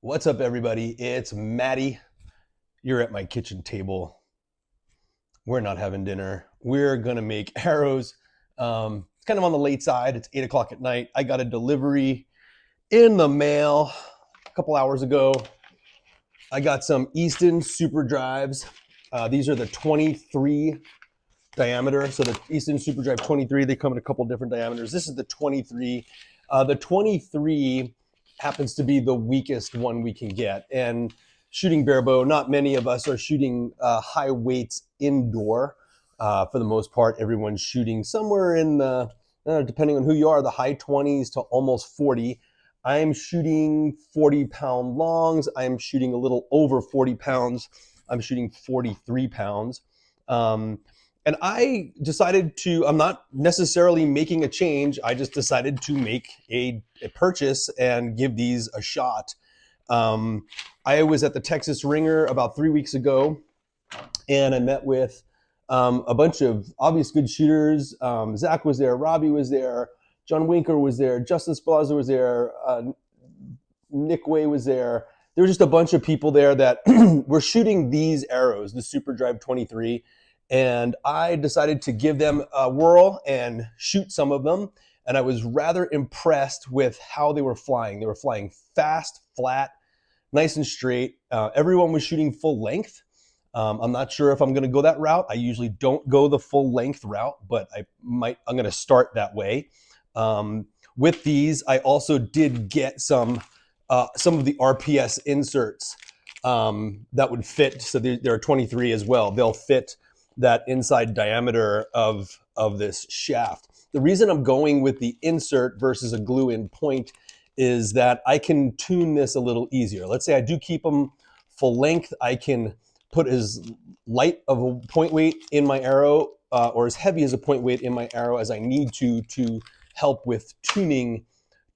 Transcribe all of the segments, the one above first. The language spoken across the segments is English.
What's up, everybody? It's Maddie. You're at my kitchen table. We're not having dinner. We're gonna make arrows. It's kind of on the late side. It's 8 o'clock at night. I got a delivery in the mail a couple hours ago. I got some Easton SuperDrives. These are the 23 diameter. So the Easton SuperDrive 23, they come in a couple different diameters. This is the 23. The 23 happens to be the weakest one we can get. And shooting barebow, not many of us are shooting high weights indoor. For the most part, everyone's shooting somewhere in the, depending on who you are, the high 20s to almost 40. I'm shooting 40-pound longs. I'm shooting a little over 40 pounds. I'm shooting 43 pounds. And I decided to, I'm not necessarily making a change. I just decided to make a purchase and give these a shot. I was at the Texas Ringer about 3 weeks ago, and I met with a bunch of obvious good shooters. Zach was there, Robbie was there, John Winker was there, Justin Spalazzo was there, Nick Way was there. There were just a bunch of people there that were shooting these arrows, the SuperDrive 23. And I decided to give them a whirl and shoot some of them. And I was rather impressed with how they were flying. They were flying fast, flat, nice and straight. Everyone was shooting full length. I'm not sure if I'm going to go that route. I usually don't go the full length route, but I'm going to start that way. With these, I also did get some of the RPS inserts that would fit. So there are 23 as well. They'll fit that inside diameter of this shaft. The reason I'm going with the insert versus a glue-in point is that I can tune this a little easier. Let's say I do keep them full length. I can put as light of a point weight in my arrow or as heavy as a point weight in my arrow as I need to help with tuning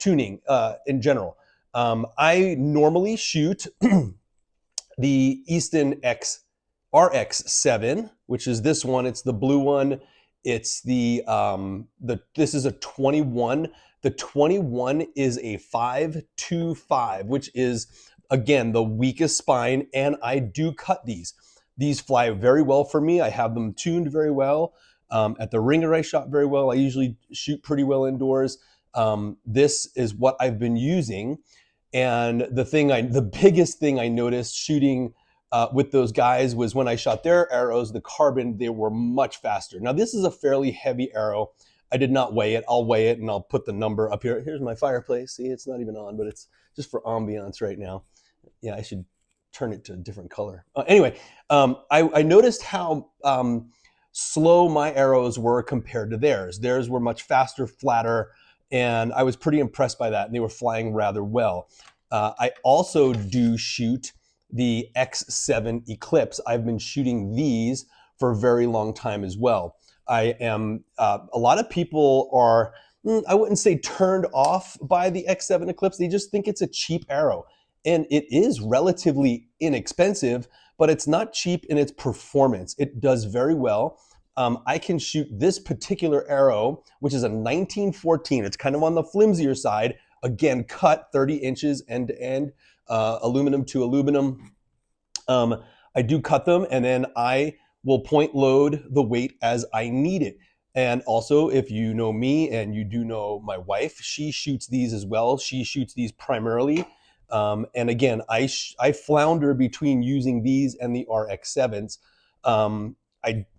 in general. I normally shoot the Easton RX7, which is this one. It's the blue one. It's this is a 21. The 21 is a 5.25, which is, again, the weakest spine, and I do cut these. These fly very well for me. I have them tuned very well. At the Ringer, I shot very well. I usually shoot pretty well indoors. This is what I've been using. And the biggest thing I noticed shooting with those guys was when I shot their arrows, the carbon, they were much faster. Now, this is a fairly heavy arrow. I did not weigh it. I'll weigh it and I'll put the number up here. Here's my fireplace. See, it's not even on, but it's just for ambiance right now. Yeah, I should turn it to a different color. Anyway, I noticed how slow my arrows were compared to theirs. Theirs were much faster, flatter, and I was pretty impressed by that. And they were flying rather well. I also do shoot the X7 Eclipse. I've been shooting these for a very long time as well. I am, a lot of people are, I wouldn't say turned off by the X7 Eclipse. They just think it's a cheap arrow. And it is relatively inexpensive, but it's not cheap in its performance. It does very well. I can shoot this particular arrow, which is a 1914. It's kind of on the flimsier side. Again, cut 30 inches end to end. Aluminum to aluminum. I do cut them, and then I will point load the weight as I need it. And also, if you know me and you do know my wife, she shoots these as well. She shoots these primarily. And again, I flounder between using these and the RX7s.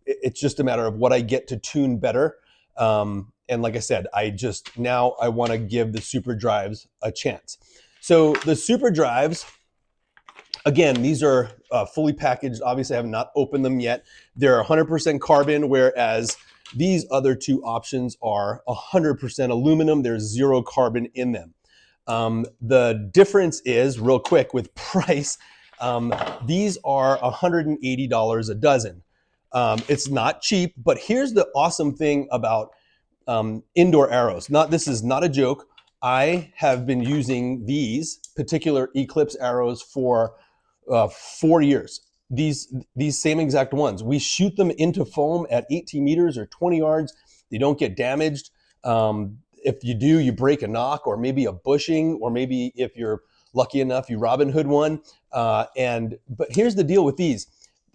It's just a matter of what I get to tune better. And like I said, now I want to give the SuperDrives a chance. So the SuperDrives, again, these are fully packaged. Obviously, I have not opened them yet. They're 100% carbon, whereas these other two options are 100% aluminum. There's zero carbon in them. The difference is, real quick, with price, these are $180 a dozen. It's not cheap, but here's the awesome thing about indoor arrows. This is not a joke. I have been using these particular Eclipse arrows for 4 years. These same exact ones. We shoot them into foam at 18 meters or 20 yards. They don't get damaged. If you do, you break a knock or maybe a bushing, or maybe if you're lucky enough, you Robin Hood one. But here's the deal with these.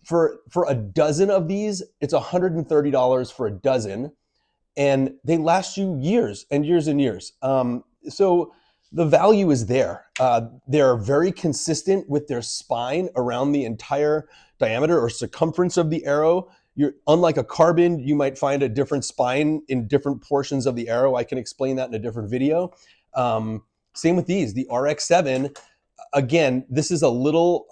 For a dozen of these, it's $130 for a dozen, and they last you years and years and years. So the value is there. They're very consistent with their spine around the entire diameter or circumference of the arrow. Unlike a carbon, you might find a different spine in different portions of the arrow. I can explain that in a different video. Same with these. The RX-7, again, this is a little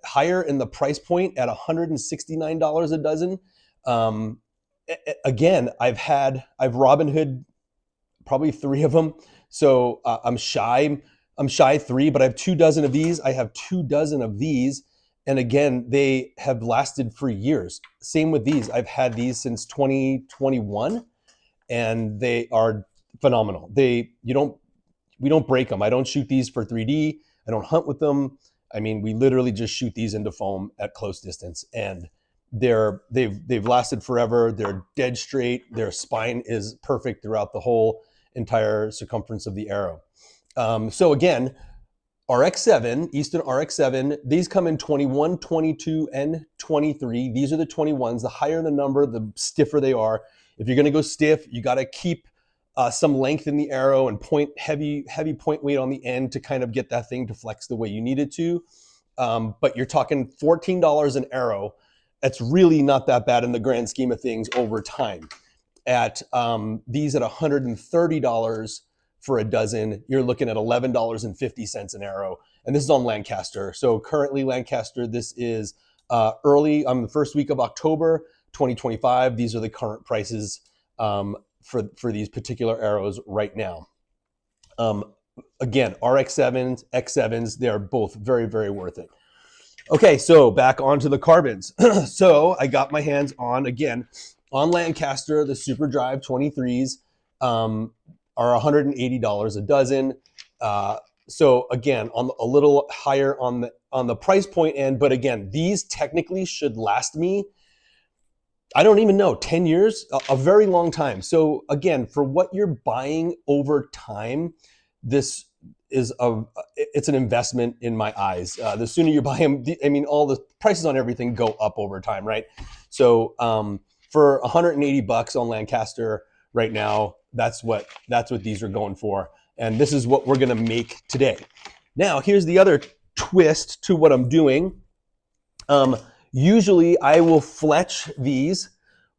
higher in the price point at $169 a dozen. Again, I've Robin Hood probably 3 of them. So I'm shy 3, but I have 2 dozen of these. I have 2 dozen of these. And again, they have lasted for years. Same with these. I've had these since 2021 and they are phenomenal. We don't break them. I don't shoot these for 3D. I don't hunt with them. I mean, we literally just shoot these into foam at close distance, and they've lasted forever. They're dead straight. Their spine is perfect throughout the whole entire circumference of the arrow. So again, RX-7, Easton RX-7, these come in 21, 22, and 23. These are the 21s. The higher the number, the stiffer they are. If you're going to go stiff, you got to keep some length in the arrow and heavy point weight on the end to kind of get that thing to flex the way you need it to. But you're talking $14 an arrow. That's really not that bad in the grand scheme of things over time. At these at $130 for a dozen, you're looking at $11.50 an arrow. And this is on Lancaster. So currently Lancaster, this is early on the first week of October 2025. These are the current prices for these particular arrows right now. Again, RX-7s, X7s, they're both very, very worth it. Okay, so back onto the carbons. So I got my hands on, again, on Lancaster, the SuperDrive 23s are $180 a dozen. So again, on a little higher on the price point end, but again, these technically should last me, I don't even know, 10 years, a very long time. So again, for what you're buying over time, this is it's an investment in my eyes. The sooner you buy them, I mean, all the prices on everything go up over time, right? So for $180 on Lancaster right now, that's what these are going for. And this is what we're gonna make today. Now, here's the other twist to what I'm doing. Usually I will fletch these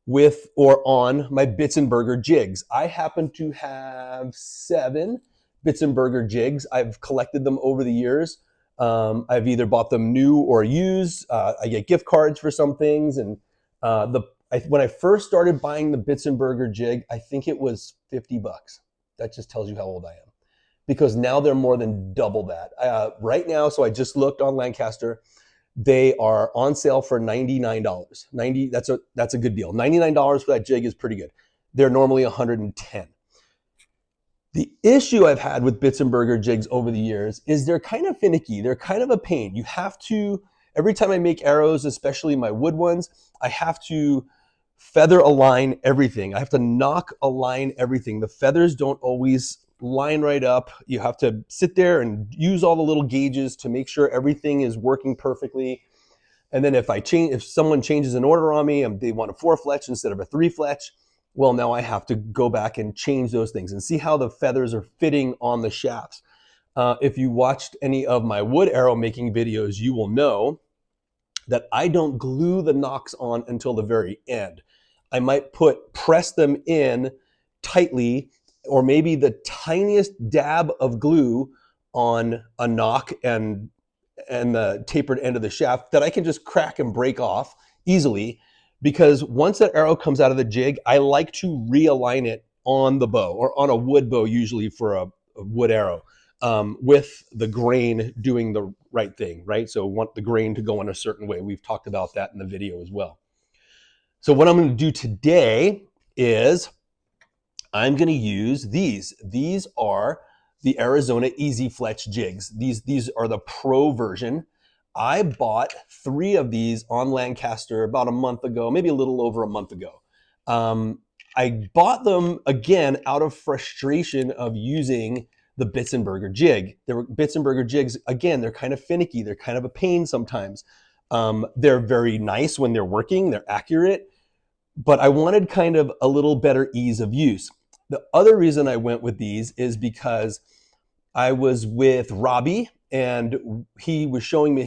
with or on my Bitzenberger jigs. I happen to have 7 Bitzenberger jigs. I've collected them over the years. I've either bought them new or used. I get gift cards for some things. And when I first started buying the Bitzenberger jig, I think it was $50. That just tells you how old I am. Because now they're more than double that. Right now, so I just looked on Lancaster, they are on sale for $99. That's a good deal. $99 for that jig is pretty good. They're normally $110. The issue I've had with Bitzenberger jigs over the years is they're kind of finicky. They're kind of a pain. You have to, every time I make arrows, especially my wood ones, I have to feather align everything. I have to knock align everything. The feathers don't always line right up. You have to sit there and use all the little gauges to make sure everything is working perfectly. And then if someone changes an order on me and they want a 4 fletch instead of a 3 fletch, well, now I have to go back and change those things and see how the feathers are fitting on the shafts. If you watched any of my wood arrow making videos, you will know that I don't glue the nocks on until the very end. I might press them in tightly, or maybe the tiniest dab of glue on a nock and the tapered end of the shaft that I can just crack and break off easily. Because once that arrow comes out of the jig, I like to realign it on the bow, or on a wood bow usually for a wood arrow, with the grain doing the right thing, right? So want the grain to go in a certain way. We've talked about that in the video as well. So what I'm going to do today is I'm going to use these. These are the Arizona Easy Fletch jigs. These are the pro version. I bought 3 of these on Lancaster about a month ago, maybe a little over a month ago. I bought them again out of frustration of using the Bitzenberger jig. There were Bitzenberger jigs, again, they're kind of finicky. They're kind of a pain sometimes. They're very nice when they're working. They're accurate. But I wanted kind of a little better ease of use. The other reason I went with these is because I was with Robbie and he was showing me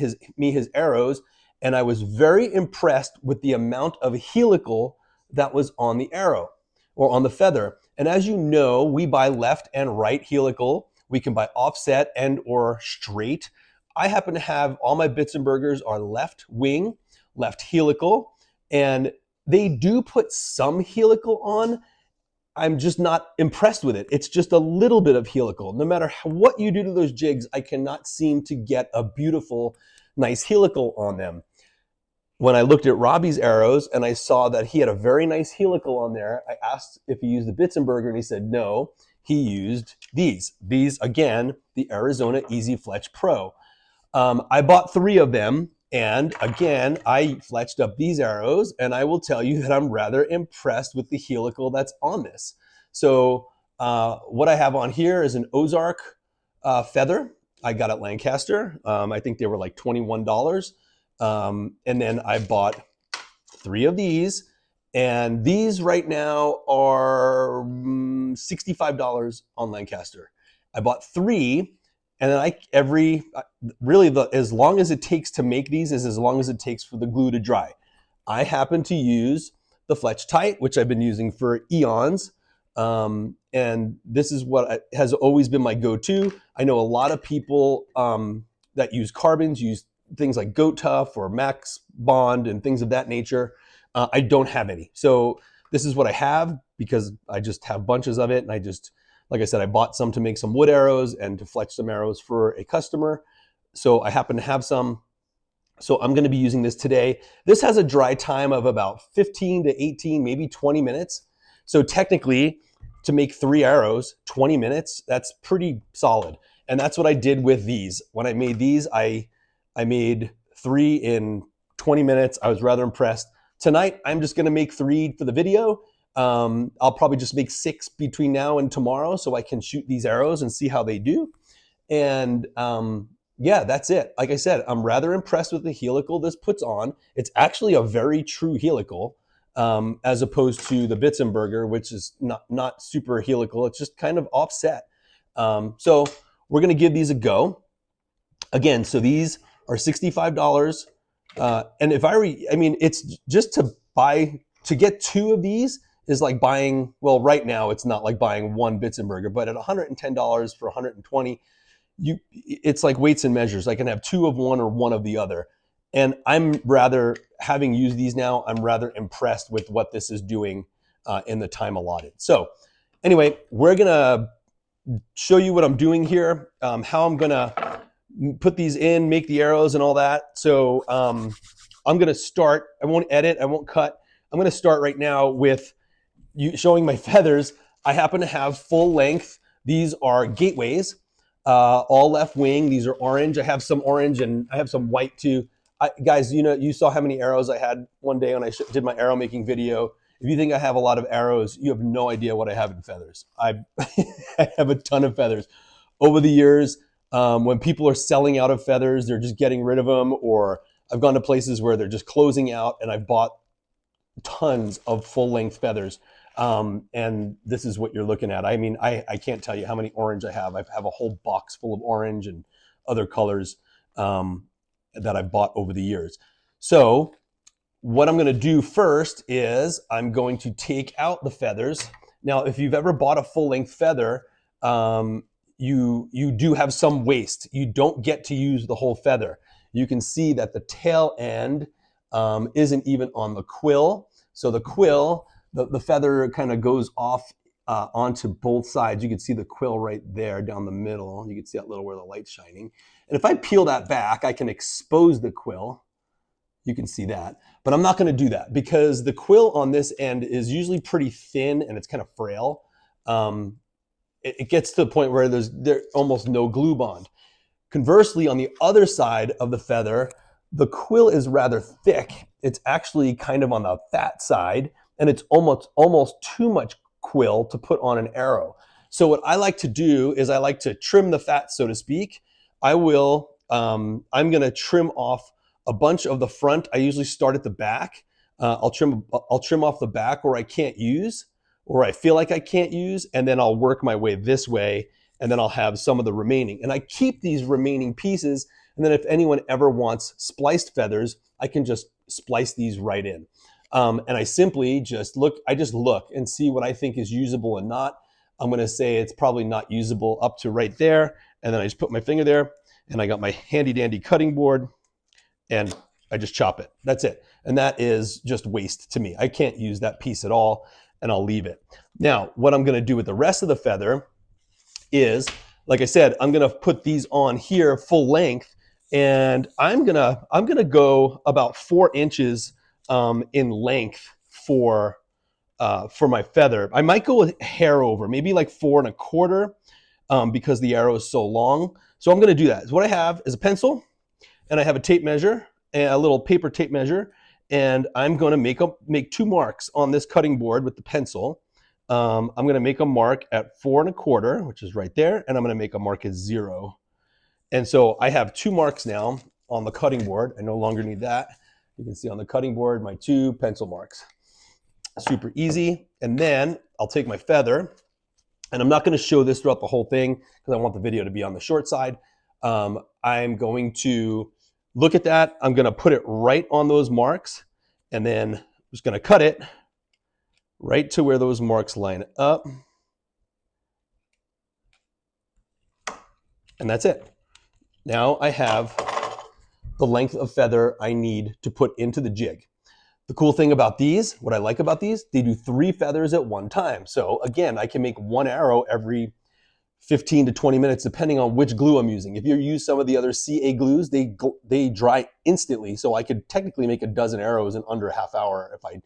his arrows, and I was very impressed with the amount of helical that was on the arrow or on the feather. And as you know, we buy left and right helical. We can buy offset and or straight. I happen to have all my Bitzenbergers are left wing, left helical, and they do put some helical on. I'm just not impressed with it. It's just a little bit of helical. No matter what you do to those jigs, I cannot seem to get a beautiful, nice helical on them. When I looked at Robbie's arrows and I saw that he had a very nice helical on there, I asked if he used the Bitzenberger, and he said no, he used these. These, again, the Arizona Easy Fletch Pro. I bought 3 of them, and again, I fletched up these arrows, and I will tell you that I'm rather impressed with the helical that's on this. So what I have on here is an Ozark feather. I got at Lancaster. I think they were like $21. And then I bought 3 of these, and these right now are $65 on Lancaster. I bought 3, and then as long as it takes to make these is as long as it takes for the glue to dry. I happen to use the Fletch Tight, which I've been using for eons. And this is what has always been my go-to. I know a lot of people that use carbons use things like Goat Tough or Max Bond and things of that nature. I don't have any. So this is what I have because I just have bunches of it. And like I said, I bought some to make some wood arrows and to fletch some arrows for a customer. So I happen to have some. So I'm going to be using this today. This has a dry time of about 15 to 18, maybe 20 minutes. So technically, to make 3 arrows, 20 minutes, that's pretty solid. And that's what I did with these. When I made these, I made 3 in 20 minutes. I was rather impressed. Tonight, I'm just going to make 3 for the video. I'll probably just make 6 between now and tomorrow so I can shoot these arrows and see how they do. And yeah, that's it. Like I said, I'm rather impressed with the helical this puts on. It's actually a very true helical as opposed to the Bitzenberger, which is not super helical. It's just kind of offset. So we're going to give these a go. Again, so these are $65. And it's just to get 2 of these is like buying, well, right now it's not like buying 1 Bitzenberger, but at $110 for 120, it's like weights and measures. I can have 2 of one or 1 of the other. And having used these now, I'm rather impressed with what this is doing in the time allotted. So anyway, we're gonna show you what I'm doing here, how I'm gonna put these in, make the arrows and all that. So I'm gonna start, I won't edit, I won't cut. I'm gonna start right now with showing my feathers. I happen to have full length. These are gateways, all left wing. These are orange. I have some orange and I have some white too. Guys, you saw how many arrows I had one day when I did my arrow making video. If you think I have a lot of arrows, you have no idea what I have in feathers. I have a ton of feathers. Over the years, when people are selling out of feathers, they're just getting rid of them, or I've gone to places where they're just closing out and I've bought tons of full-length feathers. And this is what you're looking at. I mean, I can't tell you how many orange I have. I have a whole box full of orange and other colors that I've bought over the years. So what I'm going to do first is I'm going to take out the feathers. Now, if you've ever bought a full-length feather, you do have some waste. You don't get to use the whole feather. You can see that the tail end isn't even on the quill. So the quill, the feather kind of goes off onto both sides. You can see the quill right there down the middle. You can see that little where the light's shining. And if I peel that back, I can expose the quill. You can see that. But I'm not going to do that because the quill on this end is usually pretty thin and it's kind of frail. It gets to the point where there's almost no glue bond. Conversely, on the other side of the feather, the quill is rather thick. It's actually kind of on the fat side, and it's almost too much quill to put on an arrow. So what I like to do is I like to trim the fat, so to speak. I'm going to trim off a bunch of the front. I usually start at the back. I'll trim off the back where I can't use, or I feel like I can't use, and then I'll work my way this way, and then I'll have some of the remaining. And I keep these remaining pieces, and then if anyone ever wants spliced feathers, I can just splice these right in. And I simply just look and see what I think is usable and not. I'm going to say it's probably not usable up to right there, and then I just put my finger there, and I got my handy dandy cutting board, and I just chop it. That's it. And that is just waste to me. I can't use that piece at all, and I'll leave it. Now, what I'm going to do with the rest of the feather is, like I said, I'm going to put these on here full length, and I'm gonna go about 4 inches in length for my feather. I might go a hair over, maybe like 4 1/4, because the arrow is so long. So I'm going to do that. So what I have is a pencil, and I have a tape measure, and a little paper tape measure, and I'm going to make 2 marks on this cutting board with the pencil. I'm going to make a mark at 4 1/4, which is right there, and I'm going to make a mark at 0. And so I have 2 marks now on the cutting board. I no longer need that. You can see on the cutting board my 2 pencil marks. Super easy. And then I'll take my feather, and I'm not going to show this throughout the whole thing because I want the video to be on the short side. I'm going to look at that. I'm going to put it right on those marks, and then I'm just going to cut it right to where those marks line up. And that's it. Now I have the length of feather I need to put into the jig. The cool thing about these, what I like about these, they do 3 feathers at one time. So again, I can make 1 arrow every 15 to 20 minutes, depending on which glue I'm using. If you use some of the other CA glues, they dry instantly. So I could technically make a dozen arrows in under a half hour if I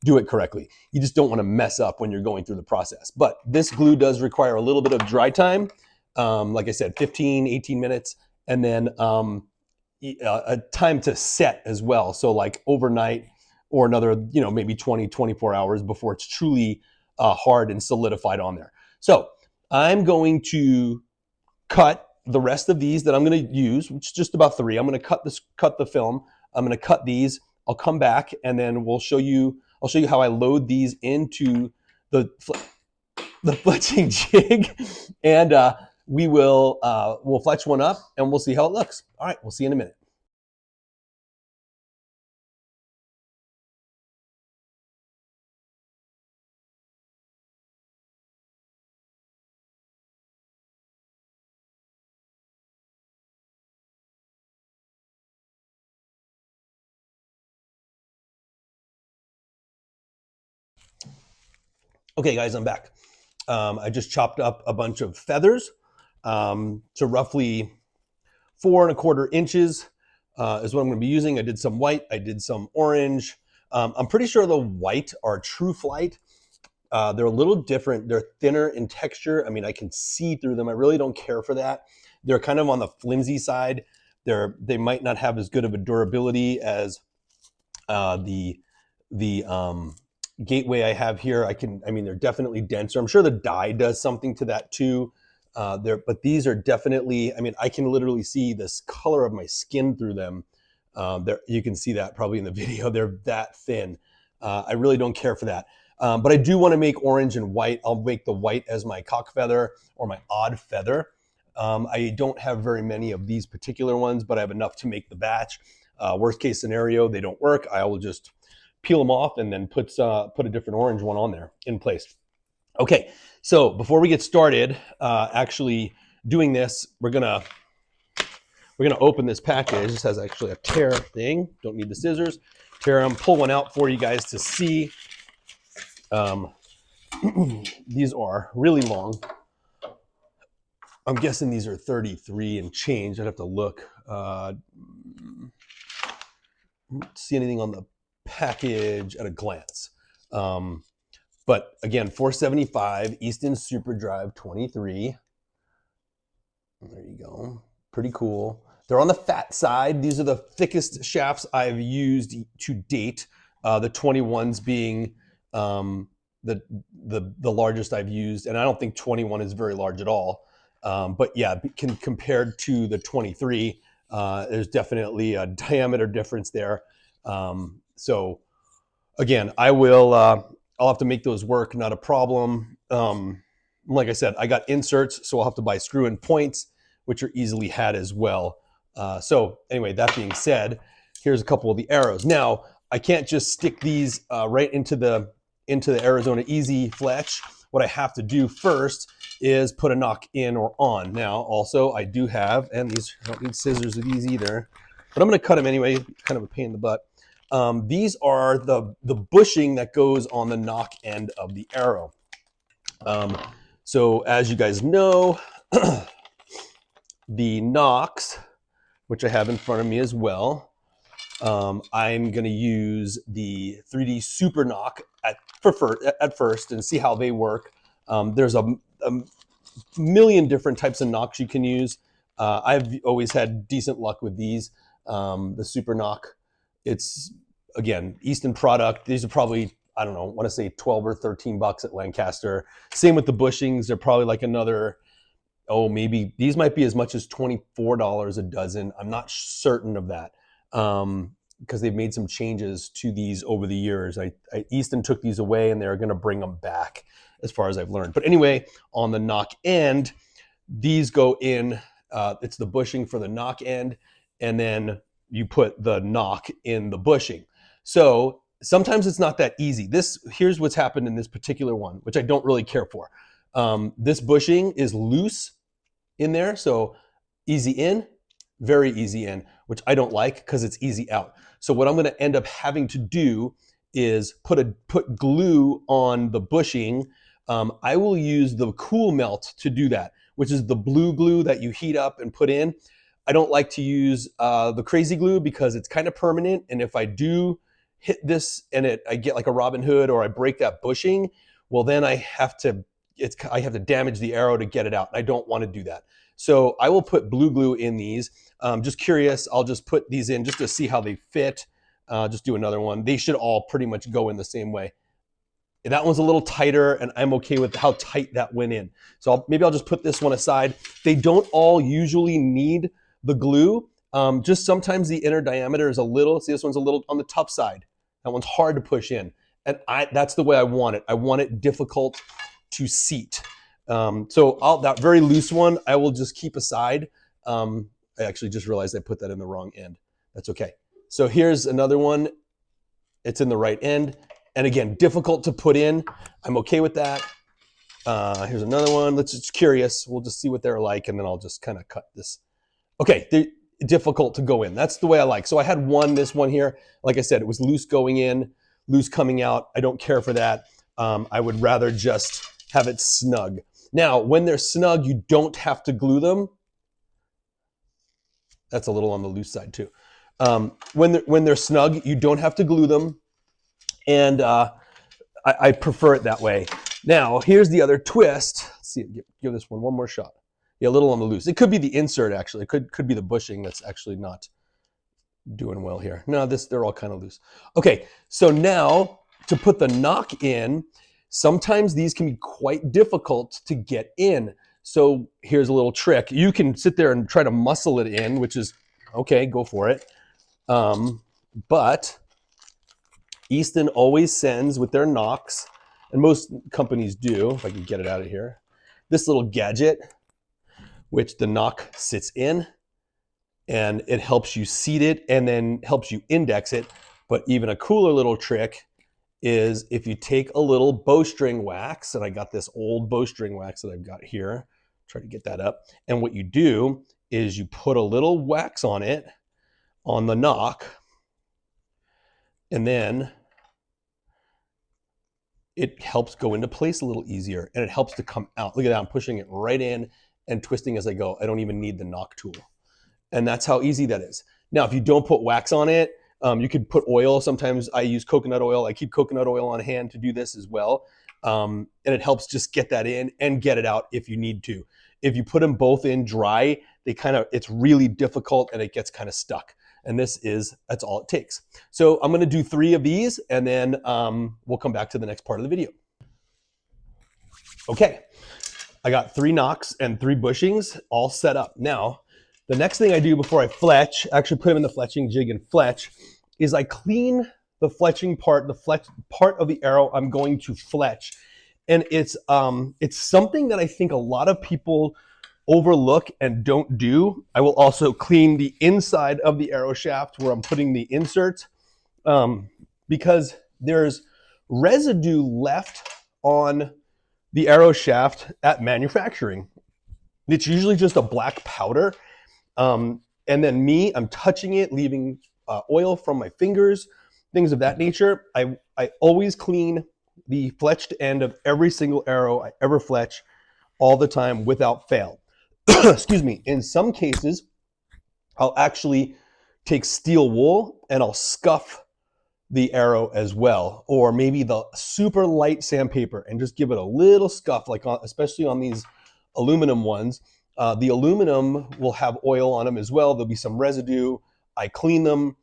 do it correctly. You just don't want to mess up when you're going through the process. But this glue does require a little bit of dry time. Like I said, 15, 18 minutes, and then a time to set as well. So like overnight, or another, maybe 20, 24 hours before it's truly hard and solidified on there. So I'm going to cut the rest of these that I'm going to use, which is just about 3. I'm going to cut the film. I'm going to cut these. I'll come back, and then I'll show you how I load these into the fletching jig, and we'll fletch one up, and we'll see how it looks. All right, we'll see you in a minute. Okay, guys, I'm back. I just chopped up a bunch of feathers to roughly 4 1/4 inches is what I'm going to be using. I did some white, I did some orange. I'm pretty sure the white are True Flight. They're a little different. They're thinner in texture. I mean, I can see through them. I really don't care for that. They're kind of on the flimsy side. They might not have as good of a durability as the gateway I have here. They're definitely denser. I'm sure the dye does something to that too. But these are definitely, I can literally see this color of my skin through them. You can see that probably in the video. They're that thin. I really don't care for that. But I do want to make orange and white. I'll make the white as my cock feather or my odd feather. I don't have very many of these particular ones, but I have enough to make the batch. Worst case scenario, they don't work. I will just peel them off and then put a different orange one on there in place. Okay, so before we get started actually doing this, we're gonna open this package. This has actually a tear thing. Don't need the scissors. Tear them, pull one out for you guys to see. These are really long. I'm guessing these are 33 and change. I'd have to look. Don't see anything on the package at a glance. But again, 475 Easton SuperDrive 23. There you go. Pretty cool. They're on the fat side. These are the thickest shafts I've used to date. The 21s being the largest I've used, and I don't think 21 is very large at all. But yeah, compared to the 23, there's definitely a diameter difference there. So again, I'll have to make those work, not a problem. Like I said, I got inserts, so I'll have to buy screw-in points, which are easily had as well. So anyway, that being said, here's a couple of the arrows. Now, I can't just stick these right into the Arizona Easy Fletch. What I have to do first is put a knock in or on. Now, also, I do have, and these, I don't need scissors with these either, but I'm going to cut them anyway, kind of a pain in the butt. These are the bushing that goes on the knock end of the arrow. So as you guys know, the nocks, which I have in front of me as well, I'm going to use the 3D Super Knock at first and see how they work. There's a million different types of knocks you can use. I've always had decent luck with these. The Super Knock, it's, again, Easton product. These are probably, I don't know, I want to say 12 or 13 bucks at Lancaster. Same with the bushings. They're probably like another, maybe these might be as much as $24 a dozen. I'm not certain of that, because they've made some changes to these over the years. Easton took these away and they're going to bring them back, as far as I've learned. But anyway, on the knock end, these go in. It's the bushing for the knock end, and then you put the knock in the bushing. So sometimes it's not that easy. Here's what's happened in this particular one, which I don't really care for. This bushing is loose in there, so easy in, very easy in, which I don't like because it's easy out. So what I'm going to end up having to do is put glue on the bushing. I will use the Cool Melt to do that, which is the blue glue that you heat up and put in. I don't like to use the crazy glue because it's kind of permanent, and if I do hit this and I get like a Robin Hood or I break that bushing, well then I have to damage the arrow to get it out. I don't want to do that. So I will put blue glue in these. Just curious, I'll just put these in just to see how they fit. Just do another one. They should all pretty much go in the same way. That one's a little tighter, and I'm okay with how tight that went in. So maybe I'll just put this one aside. They don't all usually need the glue. Just sometimes the inner diameter is a little, see, this one's a little on the tough side. That one's hard to push in. And that's the way I want it. I want it difficult to seat. So that very loose one, I will just keep aside. I actually just realized I put that in the wrong end. That's okay. So here's another one. It's in the right end. And again, difficult to put in. I'm okay with that. Here's another one. Let's just curious. We'll just see what they're like, and then I'll just kind of cut this. Okay, they're difficult to go in. That's the way I like. So I had this one here. Like I said, it was loose going in, loose coming out. I don't care for that. I would rather just have it snug. Now, when they're snug, you don't have to glue them. That's a little on the loose side too. When they're snug, you don't have to glue them. And I prefer it that way. Now, here's the other twist. Let's see, give this one more shot. Yeah, a little on the loose. It could be the insert, actually. It could be the bushing that's actually not doing well here. No, they're all kind of loose. Okay, so now to put the knock in, sometimes these can be quite difficult to get in. So here's a little trick. You can sit there and try to muscle it in, which is, okay, go for it. But Easton always sends with their knocks, and most companies do, if I can get it out of here, this little gadget, which the knock sits in, and it helps you seat it and then helps you index it. But even a cooler little trick is if you take a little bowstring wax, and I got this old bowstring wax that I've got here, try to get that up, and what you do is you put a little wax on it, on the knock, and then it helps go into place a little easier, and it helps to come out. Look at that, I'm pushing it right in and twisting as I go. I don't even need the knock tool. And that's how easy that is. Now, if you don't put wax on it, you could put oil. Sometimes I use coconut oil. I keep coconut oil on hand to do this as well. And it helps just get that in and get it out if you need to. If you put them both in dry, it's really difficult and it gets kind of stuck. And that's all it takes. So I'm going to do 3 of these, and then we'll come back to the next part of the video. Okay, I got 3 nocks and 3 bushings all set up. Now, the next thing I do before I fletch, actually put them in the fletching jig and fletch, is I clean the fletching part, the fletch part of the arrow I'm going to fletch. And it's something that I think a lot of people overlook and don't do. I will also clean the inside of the arrow shaft where I'm putting the inserts, because there's residue left on the arrow shaft at manufacturing. It's usually just a black powder. And then I'm touching it, leaving oil from my fingers, things of that nature. I always clean the fletched end of every single arrow I ever fletch all the time without fail. Excuse me. In some cases, I'll actually take steel wool and I'll scuff the arrow as well, or maybe the super light sandpaper and just give it a little scuff, like especially on these aluminum ones. The aluminum will have oil on them as well. There'll be some residue. I clean them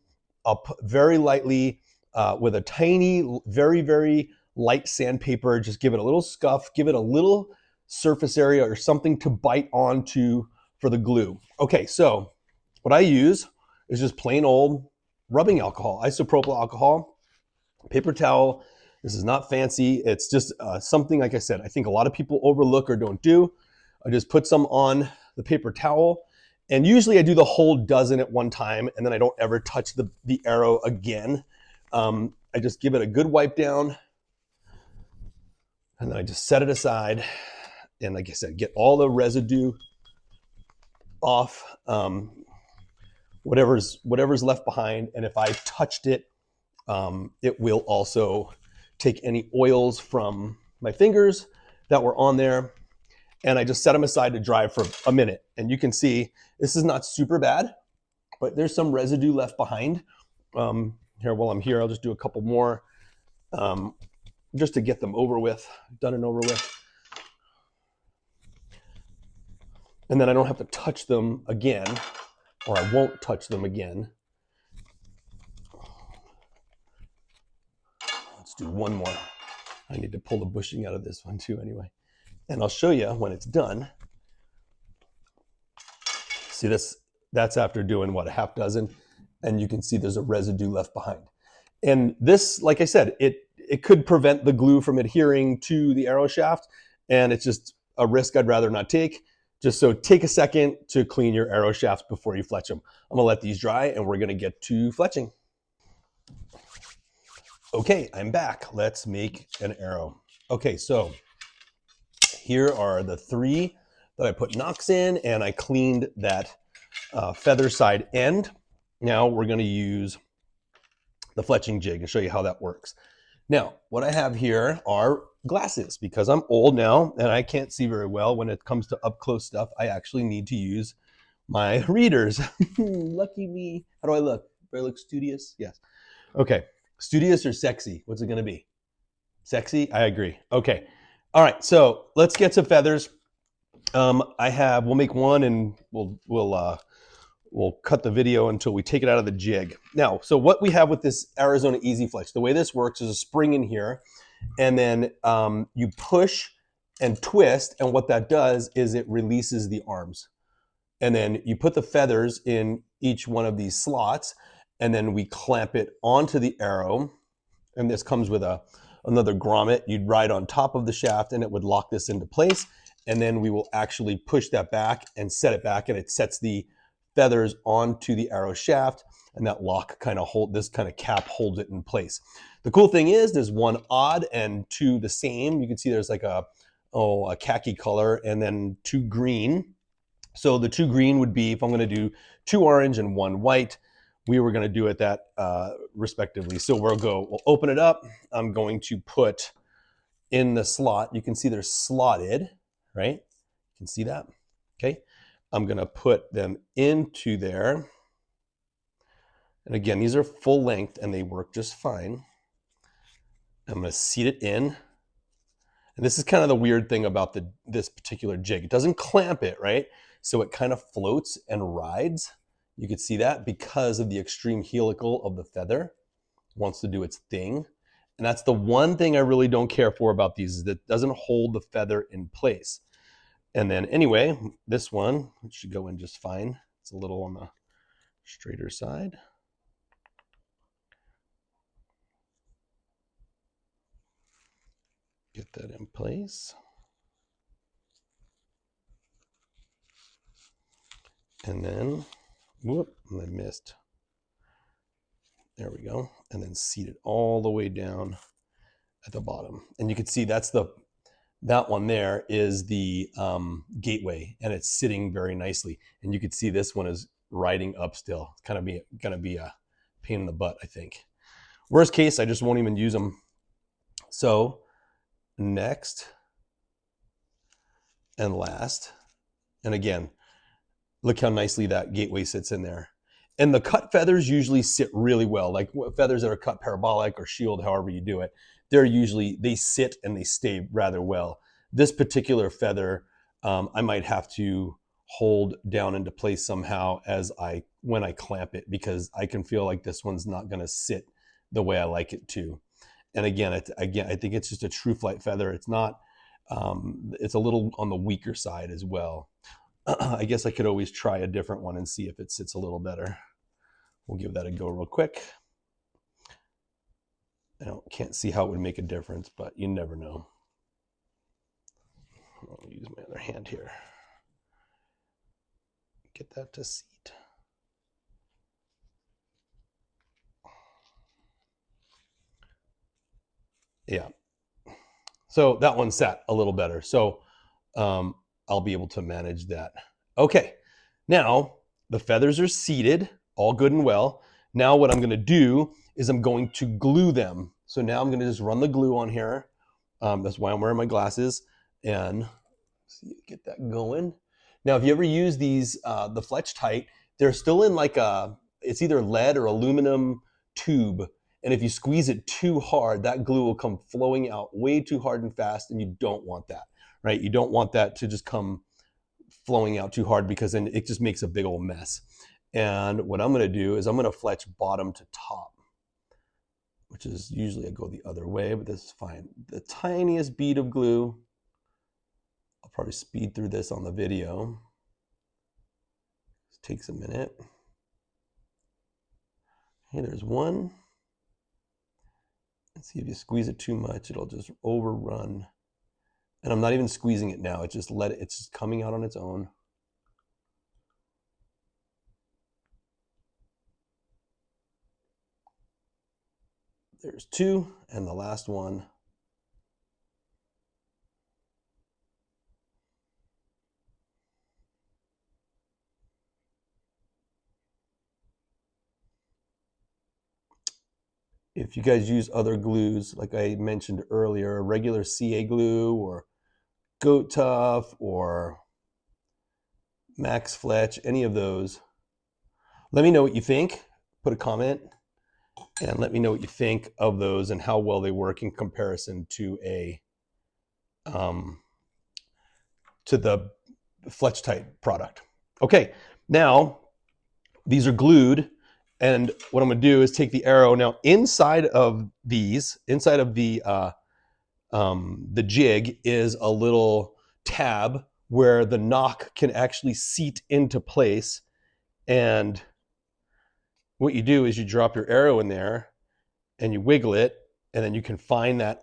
up very lightly with a tiny, very, very light sandpaper. Just give it a little scuff, give it a little surface area or something to bite onto for the glue. Okay, so what I use is just plain old rubbing alcohol, isopropyl alcohol, paper towel. This is not fancy. It's just something, like I said, I think a lot of people overlook or don't do. I just put some on the paper towel, and usually I do the whole dozen at one time, and then I don't ever touch the arrow again. I just give it a good wipe down, and then I just set it aside, and like I said, get all the residue off, whatever's left behind. And if I touched it, it will also take any oils from my fingers that were on there. And I just set them aside to dry for a minute. And you can see this is not super bad, but there's some residue left behind. Here, while I'm here, I'll just do a couple more just to get them over with, done and over with. And then I don't have to touch them again, or I won't touch them again. Let's do one more. I need to pull the bushing out of this one too anyway. And I'll show you when it's done. See this? That's after doing what, a half dozen? And you can see there's a residue left behind. And this, like I said, it could prevent the glue from adhering to the arrow shaft. And it's just a risk I'd rather not take. Just so take a second to clean your arrow shafts before you fletch them. I'm gonna let these dry and we're gonna get to fletching. Okay, I'm back. Let's make an arrow. Okay, so here are the 3 that I put nocks in, and I cleaned that feather side end. Now we're going to use the fletching jig and show you how that works. Now, what I have here are glasses, because I'm old now and I can't see very well when it comes to up close stuff. I actually need to use my readers. Lucky me. How do I look? Do I look studious? Yes. Okay. Studious or sexy? What's it going to be? Sexy? I agree. Okay. All right. So let's get some feathers. We'll make one, and we'll cut the video until we take it out of the jig. Now, so what we have with this Arizona Easy Fletch, the way this works is a spring in here, and then you push and twist, and what that does is it releases the arms. And then you put the feathers in each one of these slots, and then we clamp it onto the arrow. And this comes with another grommet. You'd ride on top of the shaft, and it would lock this into place. And then we will actually push that back and set it back, and it sets the feathers onto the arrow shaft, and that lock this kind of cap holds it in place. The cool thing is there's 1 odd and 2 the same. You can see there's like a khaki color and then 2 green. So the 2 green would be, if I'm going to do 2 orange and 1 white, we were going to do it that respectively. So we'll open it up. I'm going to put in the slot. You can see they're slotted, right? You can see that. Okay. I'm going to put them into there. And again, these are full length and they work just fine. I'm going to seat it in. And this is kind of the weird thing about this particular jig. It doesn't clamp it, right? So it kind of floats and rides. You can see that because of the extreme helical of the feather. It wants to do its thing. And that's the one thing I really don't care for about these, is that it doesn't hold the feather in place. And then anyway, this one should go in just fine. It's a little on the straighter side. Get that in place. And then, whoop, I missed. There we go. And then seat it all the way down at the bottom. And you can see that one there is the gateway, and it's sitting very nicely. And you can see this one is riding up still. It's kind of gonna be a pain in the butt, I think. Worst case, I just won't even use them. So next and last, and again, look how nicely that gateway sits in there. And the cut feathers usually sit really well, like feathers that are cut parabolic or shield, however you do it. They sit and they stay rather well. This particular feather, I might have to hold down into place somehow when I clamp it, because I can feel like this one's not going to sit the way I like it to. And again, I think it's just a true flight feather. It's not. It's a little on the weaker side as well. I guess I could always try a different one and see if it sits a little better. We'll give that a go real quick. I can't see how it would make a difference, but you never know. I'll use my other hand here. Get that to seat. Yeah. So that one sat a little better. So I'll be able to manage that. Okay. Now the feathers are seated, all good and well. Now what I'm going to do is I'm going to glue them. So now I'm going to just run the glue on here. That's why I'm wearing my glasses, and get that going. Now, if you ever use these, the Fletch Tight, they're still in like it's either lead or aluminum tube. And if you squeeze it too hard, that glue will come flowing out way too hard and fast, and you don't want that, right? You don't want that to just come flowing out too hard, because then it just makes a big old mess. And what I'm going to do is I'm going to fletch bottom to top, which is usually I go the other way, but this is fine. The tiniest bead of glue. I'll probably speed through this on the video. This takes a minute. Okay, there's one. Let's see, if you squeeze it too much, it'll just overrun. And I'm not even squeezing it now. It's just coming out on its own. There's two, and the last one. If you guys use other glues, like I mentioned earlier, regular CA glue or Goat Tough or Max Fletch, any of those, let me know what you think. Put a comment and let me know what you think of those and how well they work in comparison to the Fletch Tight product. Okay, now these are glued, and what I'm going to do is take the arrow. Now inside of the jig is a little tab where the knock can actually seat into place. And what you do is you drop your arrow in there and you wiggle it, and then you can find that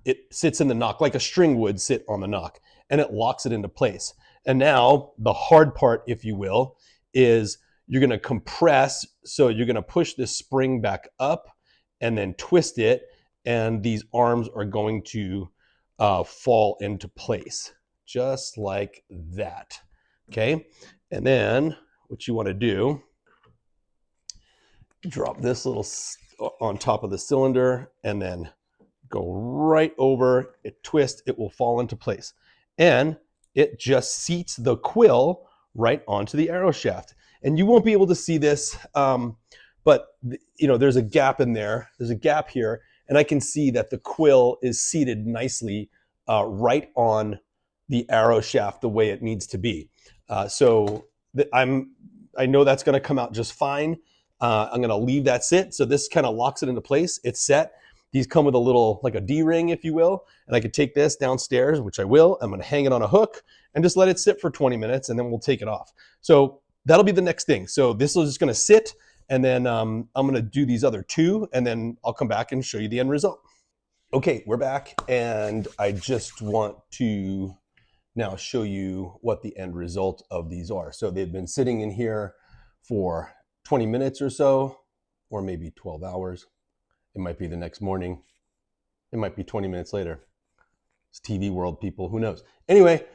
it sits in the knock like a string would sit on the knock, and it locks it into place. And now the hard part, if you will, is you're going to compress. So you're going to push this spring back up and then twist it, and these arms are going to fall into place just like that. Okay. And then what you want to do, drop this little on top of the cylinder and then go right over it, twist, it will fall into place, and it just seats the quill right onto the arrow shaft. And you won't be able to see this, but there's a gap in there. There's a gap here, and I can see that the quill is seated nicely right on the arrow shaft the way it needs to be. So I know that's going to come out just fine. I'm going to leave that sit. So this kind of locks it into place. It's set. These come with a little, like a D-ring, if you will, and I could take this downstairs, which I will. I'm going to hang it on a hook and just let it sit for 20 minutes, and then we'll take it off. So that'll be the next thing. So this is just going to sit, and then I'm going to do these other two, and then I'll come back and show you the end result. Okay, we're back, and I just want to now show you what the end result of these are. So they've been sitting in here for 20 minutes or so, or maybe 12 hours. It might be the next morning. It might be 20 minutes later. It's TV world, people, who knows? Anyway,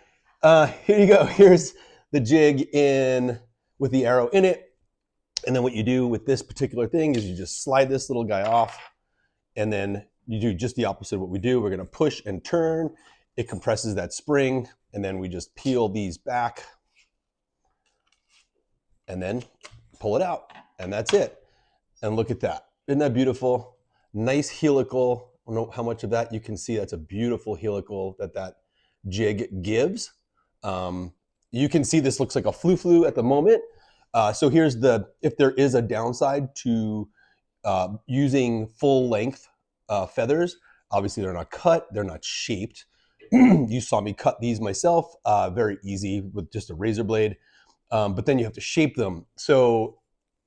here you go. Here's the jig in with the arrow in it. And then what you do with this particular thing is you just slide this little guy off, and then you do just the opposite of what we do. We're going to push and turn. It compresses that spring, and then we just peel these back and then pull it out, and that's it. And look at that. Isn't that beautiful? Nice helical. I don't know how much of that you can see. That's a beautiful helical that jig gives. You can see this looks like a flu-flu at the moment. So here's if there is a downside to using full length feathers, obviously they're not cut, they're not shaped. You saw me cut these myself, very easy with just a razor blade, but then you have to shape them. So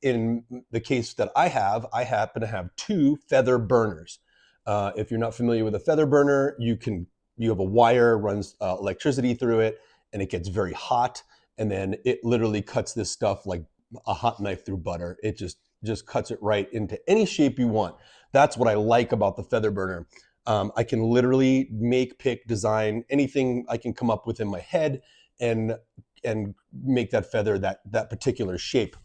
in the case that I happen to have two feather burners. If you're not familiar with a feather burner, you have a wire, runs electricity through it, and it gets very hot, and then it literally cuts this stuff like a hot knife through butter. It just cuts it right into any shape you want. That's what I like about the feather burner. I can literally make, pick, design anything I can come up with in my head and make that feather that particular shape.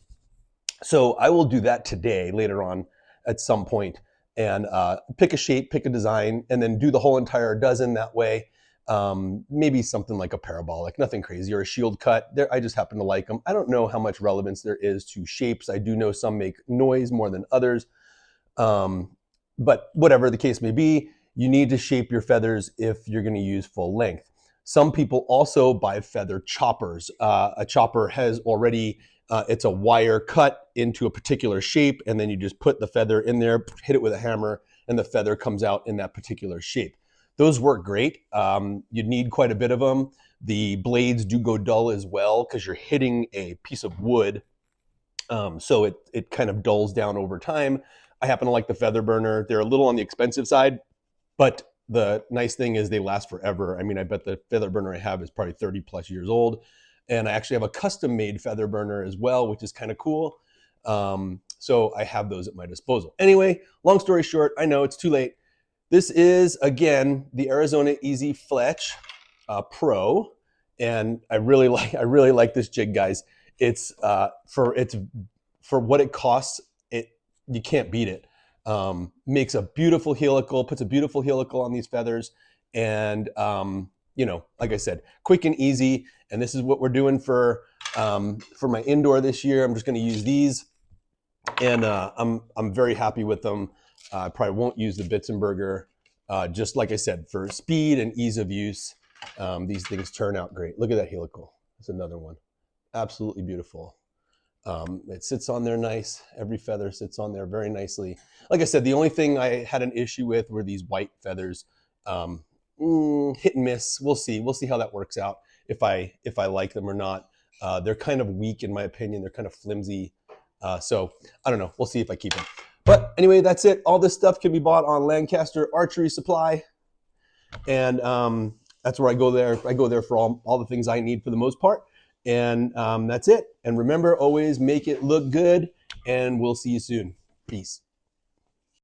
So I will do that today, later on at some point, and pick a shape, pick a design, and then do the whole entire dozen that way. Maybe something like a parabolic, nothing crazy, or a shield cut. I just happen to like them. I don't know how much relevance there is to shapes. I do know some make noise more than others. But whatever the case may be, you need to shape your feathers if you're going to use full length. Some people also buy feather choppers. A chopper has already, it's a wire cut into a particular shape, and then you just put the feather in there, hit it with a hammer, and the feather comes out in that particular shape. Those work great. You need quite a bit of them. The blades do go dull as well because you're hitting a piece of wood. So it kind of dulls down over time. I happen to like the feather burner. They're a little on the expensive side, but the nice thing is they last forever. I mean, I bet the feather burner I have is probably 30 plus years old. And I actually have a custom made feather burner as well, which is kind of cool. So I have those at my disposal. Anyway, long story short, I know it's too late. This is, again, the Arizona Easy Fletch Pro. And I really like this jig, guys. It's for what it costs, you can't beat it. Makes a beautiful helical, puts a beautiful helical on these feathers, and like I said, quick and easy. And this is what we're doing for my indoor this year. I'm just going to use these, and I'm very happy with them. I probably won't use the Bitzenberger, just like I said, for speed and ease of use. These things turn out great. Look at that helical. That's another one. Absolutely beautiful. It sits on there nice. Every feather sits on there very nicely. Like I said, the only thing I had an issue with were these white feathers. Hit and miss. We'll see. We'll see how that works out, if I like them or not. They're kind of weak in my opinion. They're kind of flimsy. So I don't know. We'll see if I keep them. But anyway, that's it. All this stuff can be bought on Lancaster Archery Supply. And that's where I go there. I go there for all the things I need for the most part. And that's it. And remember, always make it look good. And we'll see you soon. Peace.